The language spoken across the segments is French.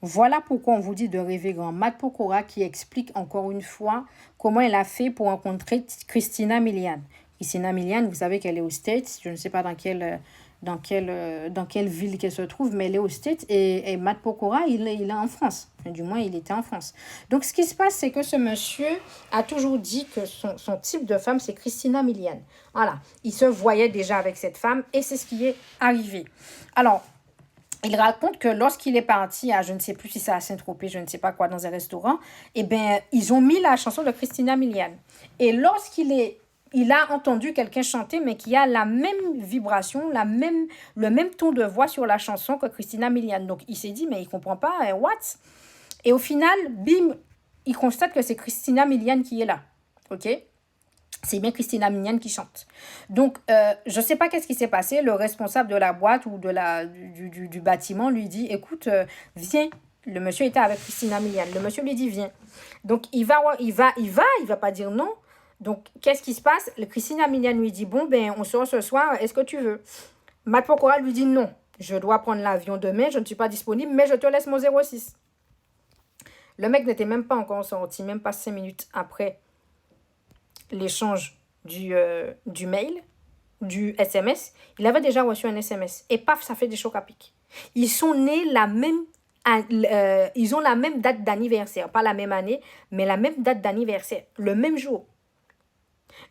Voilà pourquoi on vous dit de rêver grand. Matt Pokora qui explique encore une fois comment elle a fait pour rencontrer Christina Milian. Christina Milian, vous savez qu'elle est aux States. Je ne sais pas dans quelle ville qu'elle se trouve, mais elle est aux States. Et Matt Pokora, il est en France. Enfin, du moins, il était en France. Donc, ce qui se passe, c'est que ce monsieur a toujours dit que son type de femme, c'est Christina Milian. Voilà. Il se voyait déjà avec cette femme et c'est ce qui est arrivé. Alors, il raconte que lorsqu'il est parti à, je ne sais plus si c'est à Saint-Tropez, je ne sais pas quoi, dans un restaurant, eh bien, ils ont mis la chanson de Christina Milian. Et il a entendu quelqu'un chanter, mais qui a la même vibration, le même ton de voix sur la chanson que Christina Milian. Donc, il s'est dit, mais il ne comprend pas, what? Et au final, bim, il constate que c'est Christina Milian qui est là. OK? C'est bien Christina Milian qui chante. Donc, je ne sais pas qu'est-ce qui s'est passé. Le responsable de la boîte ou du bâtiment lui dit, écoute, viens. Le monsieur était avec Christina Milian. Le monsieur lui dit, viens. Donc, il va pas dire non. Donc, qu'est-ce qui se passe? Christina Milian lui dit, bon, ben, on sort ce soir, est-ce que tu veux? Matt Pokora lui dit, non, je dois prendre l'avion demain, je ne suis pas disponible, mais je te laisse mon 06. Le mec n'était même pas encore sorti, même pas 5 minutes après l'échange du mail, du SMS, il avait déjà reçu un SMS. Et paf, ça fait des chocs à pic. Ils sont nés ils ont la même date d'anniversaire. Pas la même année, mais la même date d'anniversaire. Le même jour.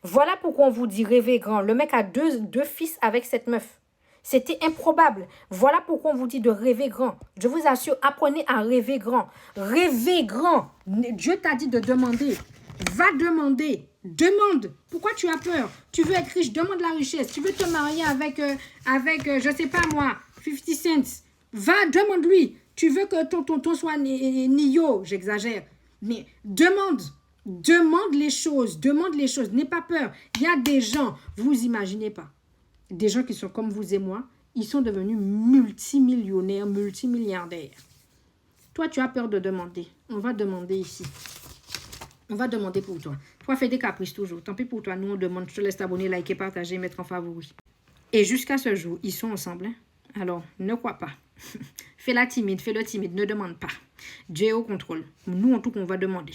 Voilà pourquoi on vous dit rêver grand. Le mec a deux fils avec cette meuf. C'était improbable. Voilà pourquoi on vous dit de rêver grand. Je vous assure, apprenez à rêver grand. Rêver grand. Dieu t'a dit de demander. Va demander. Demande. Pourquoi tu as peur? Tu veux être riche, demande la richesse. Tu veux te marier avec je sais pas moi, 50 cents. Va, demande-lui. Tu veux que ton tonton soit Nio, j'exagère. Mais demande. Demande les choses. Demande les choses. N'aie pas peur. Il y a des gens, vous imaginez pas. Des gens qui sont comme vous et moi, ils sont devenus multimillionnaires, multimilliardaires. Toi, tu as peur de demander. On va demander ici. On va demander pour toi. Toi, fais des caprices toujours. Tant pis pour toi. Nous, on demande. Je te laisse t'abonner, liker, partager, mettre en favori. Et jusqu'à ce jour, ils sont ensemble. Hein? Alors, ne crois pas. Fais la timide, fais le timide. Ne demande pas. Dieu est au contrôle. Nous, en tout cas, on va demander.